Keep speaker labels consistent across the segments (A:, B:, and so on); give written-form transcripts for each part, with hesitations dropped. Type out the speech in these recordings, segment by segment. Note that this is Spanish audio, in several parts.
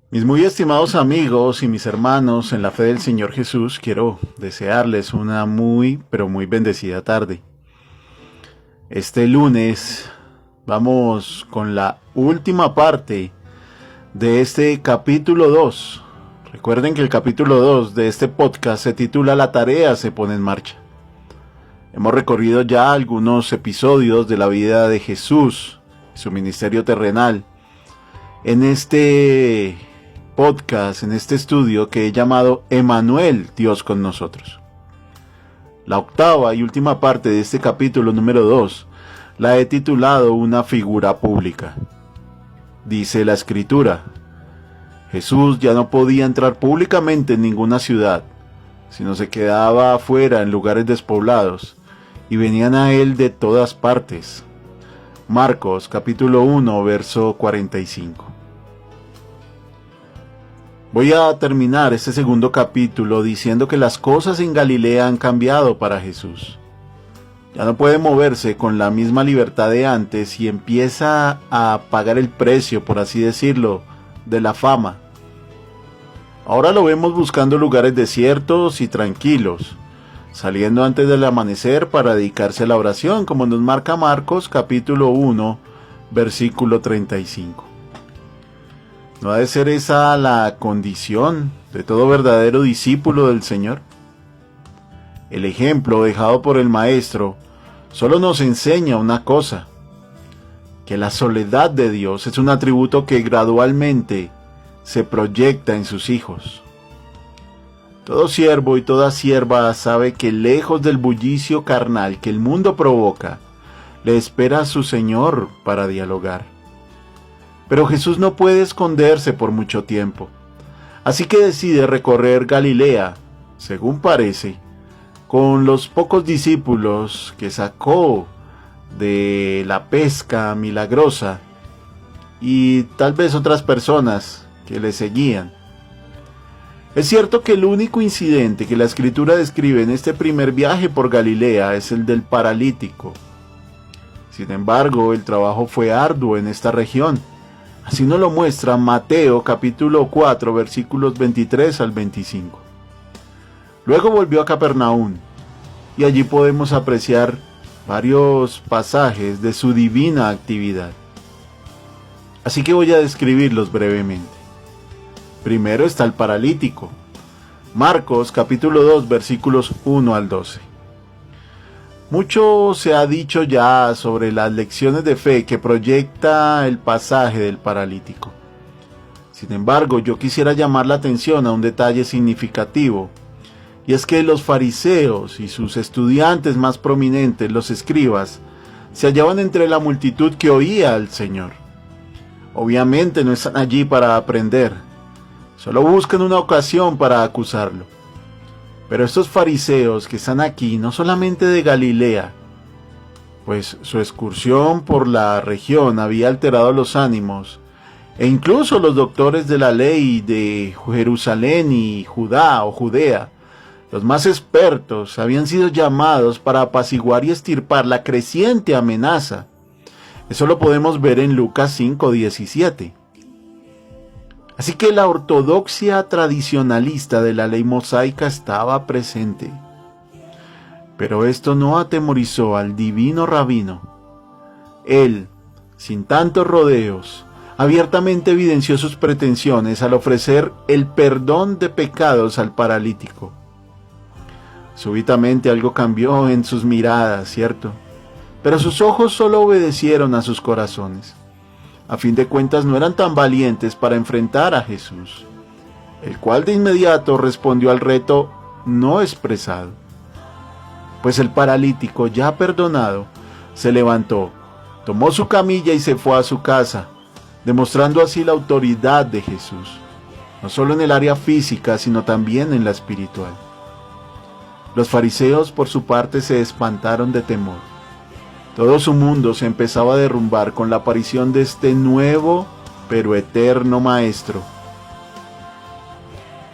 A: Mis muy estimados amigos y mis hermanos en la fe del Señor Jesús, quiero desearles una muy, pero muy bendecida tarde. Este lunes vamos con la última parte de este capítulo 2. Recuerden que el capítulo 2 de este podcast se titula La tarea se pone en marcha. Hemos recorrido ya algunos episodios de la vida de Jesús, su ministerio terrenal. En este podcast, en este estudio que he llamado Emmanuel, Dios con nosotros. La octava y última parte de este capítulo número 2 la he titulado Una figura pública. Dice la Escritura: Jesús ya no podía entrar públicamente en ninguna ciudad, sino se quedaba afuera en lugares despoblados, y venían a él de todas partes. Marcos capítulo 1 verso 45. Voy a terminar este segundo capítulo diciendo que las cosas en Galilea han cambiado para Jesús. Ya no puede moverse con la misma libertad de antes y empieza a pagar el precio, por así decirlo, de la fama. Ahora lo vemos buscando lugares desiertos y tranquilos, saliendo antes del amanecer para dedicarse a la oración, como nos marca Marcos capítulo 1, versículo 35. ¿No ha de ser esa la condición de todo verdadero discípulo del Señor? El ejemplo dejado por el Maestro solo nos enseña una cosa: que la soledad de Dios es un atributo que gradualmente se proyecta en sus hijos. Todo siervo y toda sierva sabe que lejos del bullicio carnal que el mundo provoca, le espera a su Señor para dialogar. Pero Jesús no puede esconderse por mucho tiempo, así que decide recorrer Galilea, según parece, con los pocos discípulos que sacó de la pesca milagrosa y tal vez otras personas que le seguían. Es cierto que el único incidente que la Escritura describe en este primer viaje por Galilea es el del paralítico. Sin embargo, el trabajo fue arduo en esta región. Así nos lo muestra Mateo capítulo 4 versículos 23 al 25. Luego volvió a Capernaum y allí podemos apreciar varios pasajes de su divina actividad. Así que voy a describirlos brevemente. Primero está el paralítico. Marcos capítulo 2 versículos 1 al 12. Mucho se ha dicho ya sobre las lecciones de fe que proyecta el pasaje del paralítico. Sin embargo, yo quisiera llamar la atención a un detalle significativo, y es que los fariseos y sus estudiantes más prominentes, los escribas, se hallaban entre la multitud que oía al Señor. Obviamente no están allí para aprender, solo buscan una ocasión para acusarlo. Pero estos fariseos que están aquí no solamente de Galilea, pues su excursión por la región había alterado los ánimos, e incluso los doctores de la ley de Jerusalén y Judea, los más expertos, habían sido llamados para apaciguar y extirpar la creciente amenaza. Eso lo podemos ver en Lucas 5:17. Así que la ortodoxia tradicionalista de la ley mosaica estaba presente. Pero esto no atemorizó al divino rabino. Él, sin tantos rodeos, abiertamente evidenció sus pretensiones al ofrecer el perdón de pecados al paralítico. Súbitamente algo cambió en sus miradas, ¿cierto? Pero sus ojos solo obedecieron a sus corazones. A fin de cuentas no eran tan valientes para enfrentar a Jesús, el cual de inmediato respondió al reto no expresado. Pues el paralítico, ya perdonado, se levantó, tomó su camilla y se fue a su casa, demostrando así la autoridad de Jesús, no solo en el área física, sino también en la espiritual. Los fariseos, por su parte, se espantaron de temor. Todo su mundo se empezaba a derrumbar con la aparición de este nuevo pero eterno maestro.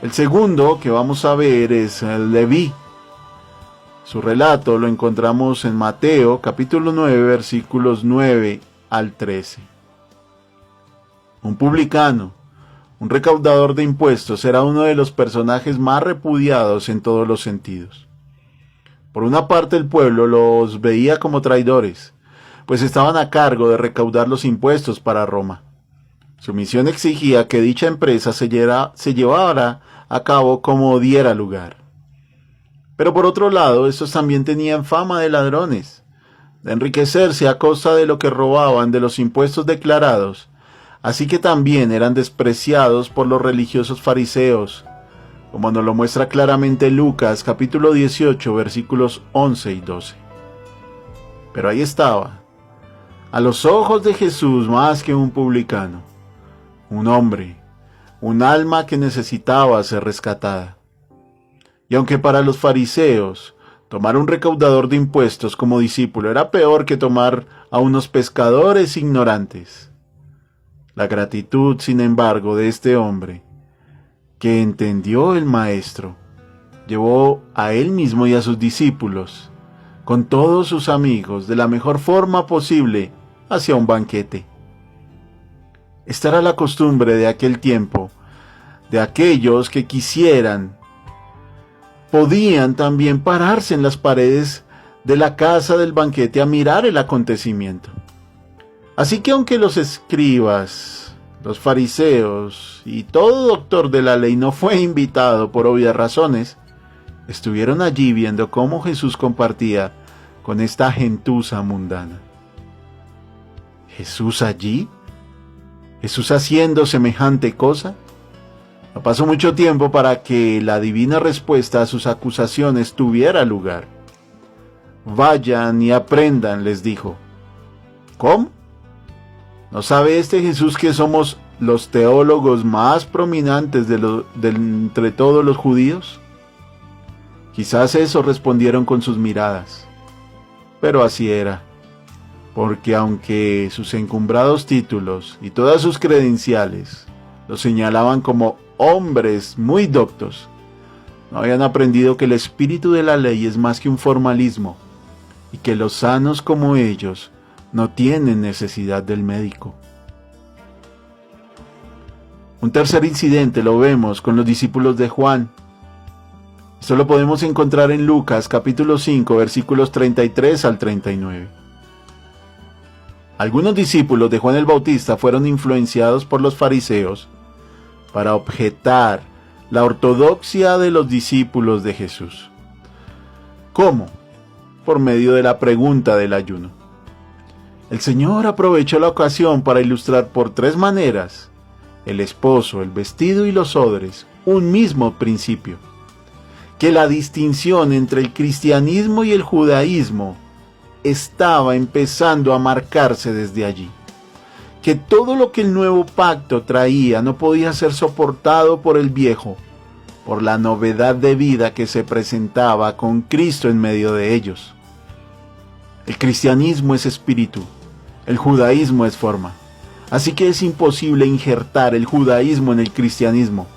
A: El segundo que vamos a ver es Leví. Su relato lo encontramos en Mateo capítulo 9 versículos 9 al 13. Un publicano, Un recaudador de impuestos era uno de los personajes más repudiados en todos los sentidos. Por una parte, el pueblo los veía como traidores, pues estaban a cargo de recaudar los impuestos para Roma. Su misión exigía que dicha empresa se llevara a cabo como diera lugar. Pero por otro lado, estos también tenían fama de ladrones, de enriquecerse a costa de lo que robaban de los impuestos declarados, así que también eran despreciados por los religiosos fariseos, como nos lo muestra claramente Lucas capítulo 18 versículos 11 y 12. Pero ahí estaba, a los ojos de Jesús más que un publicano, un hombre, un alma que necesitaba ser rescatada. Y aunque para los fariseos tomar un recaudador de impuestos como discípulo era peor que tomar a unos pescadores ignorantes, la gratitud, sin embargo, de este hombre, que entendió el Maestro, llevó a él mismo y a sus discípulos, con todos sus amigos, de la mejor forma posible, hacia un banquete. Esta era la costumbre de aquel tiempo, de aquellos que quisieran, podían también pararse en las paredes de la casa del banquete a mirar el acontecimiento. Así que aunque los escribas, los fariseos y todo doctor de la ley no fue invitado por obvias razones, estuvieron allí viendo cómo Jesús compartía con esta gentuza mundana. ¿Jesús allí? ¿Jesús haciendo semejante cosa? No pasó mucho tiempo para que la divina respuesta a sus acusaciones tuviera lugar. Vayan y aprendan, les dijo. ¿Cómo? ¿No sabe este Jesús que somos los teólogos más prominentes entre todos los judíos? Quizás eso respondieron con sus miradas. Pero así era, porque aunque sus encumbrados títulos y todas sus credenciales los señalaban como hombres muy doctos, no habían aprendido que el espíritu de la ley es más que un formalismo y que los sanos como ellos no tienen necesidad del médico. Un tercer incidente lo vemos con los discípulos de Juan. Esto lo podemos encontrar en Lucas capítulo 5 versículos 33 al 39. Algunos discípulos de Juan el Bautista fueron influenciados por los fariseos para objetar la ortodoxia de los discípulos de Jesús. ¿Cómo? Por medio de la pregunta del ayuno. El Señor aprovechó la ocasión para ilustrar por tres maneras, el esposo, el vestido y los odres, un mismo principio, que la distinción entre el cristianismo y el judaísmo estaba empezando a marcarse desde allí, que todo lo que el nuevo pacto traía no podía ser soportado por el viejo, por la novedad de vida que se presentaba con Cristo en medio de ellos. El cristianismo es espíritu, el judaísmo es forma, así que es imposible injertar el judaísmo en el cristianismo.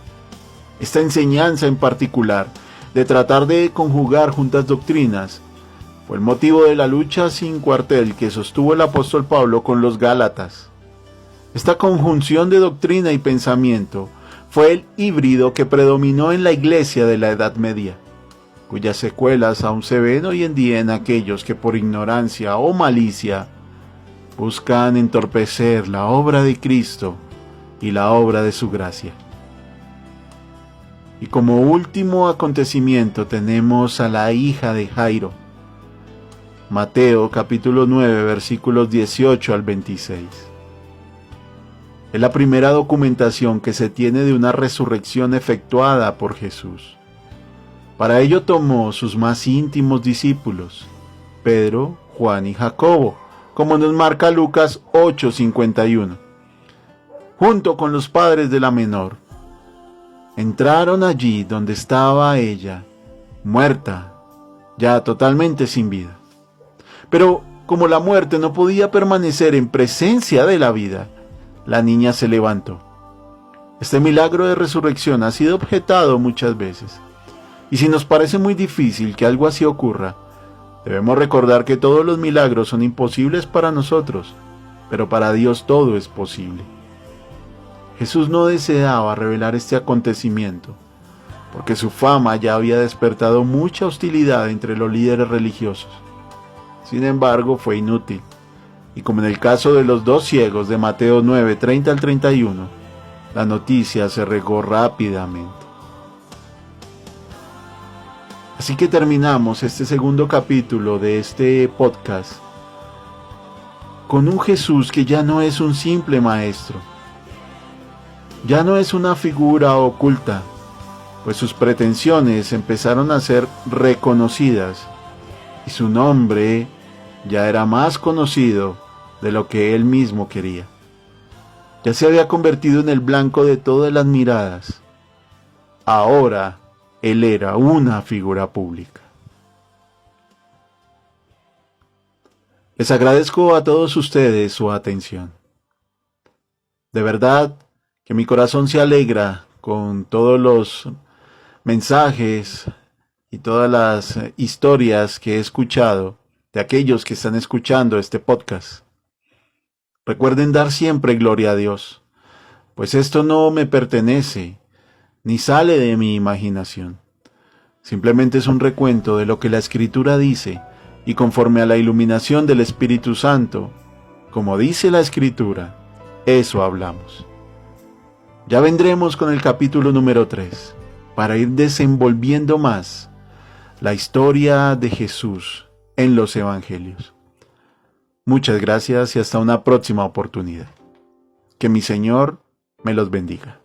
A: Esta enseñanza en particular, de tratar de conjugar juntas doctrinas, fue el motivo de la lucha sin cuartel que sostuvo el apóstol Pablo con los Gálatas. Esta conjunción de doctrina y pensamiento fue el híbrido que predominó en la iglesia de la Edad Media, cuyas secuelas aún se ven hoy en día en aquellos que por ignorancia o malicia buscan entorpecer la obra de Cristo y la obra de su gracia. Y como último acontecimiento tenemos a la hija de Jairo. Mateo capítulo 9 versículos 18 al 26. Es la primera documentación que se tiene de una resurrección efectuada por Jesús. Para ello tomó sus más íntimos discípulos, Pedro, Juan y Jacobo, como nos marca Lucas 8:51, junto con los padres de la menor. Entraron allí donde estaba ella, muerta, ya totalmente sin vida. Pero como la muerte no podía permanecer en presencia de la vida, la niña se levantó. Este milagro de resurrección ha sido objetado muchas veces. Y si nos parece muy difícil que algo así ocurra, debemos recordar que todos los milagros son imposibles para nosotros, pero para Dios todo es posible. Jesús no deseaba revelar este acontecimiento, porque su fama ya había despertado mucha hostilidad entre los líderes religiosos. Sin embargo, fue inútil, y como en el caso de los dos ciegos de Mateo 9, 30 al 31, la noticia se regó rápidamente. Así que terminamos este segundo capítulo de este podcast con un Jesús que ya no es un simple maestro, ya no es una figura oculta, pues sus pretensiones empezaron a ser reconocidas y su nombre ya era más conocido de lo que él mismo quería. Ya se había convertido en el blanco de todas las miradas. Ahora él era una figura pública. Les agradezco a todos ustedes su atención. De verdad que mi corazón se alegra con todos los mensajes y todas las historias que he escuchado de aquellos que están escuchando este podcast. Recuerden dar siempre gloria a Dios, pues esto no me pertenece ni sale de mi imaginación. Simplemente es un recuento de lo que la Escritura dice, y conforme a la iluminación del Espíritu Santo, como dice la Escritura, eso hablamos. Ya vendremos con el capítulo número 3, para ir desenvolviendo más la historia de Jesús en los Evangelios. Muchas gracias y hasta una próxima oportunidad. Que mi Señor me los bendiga.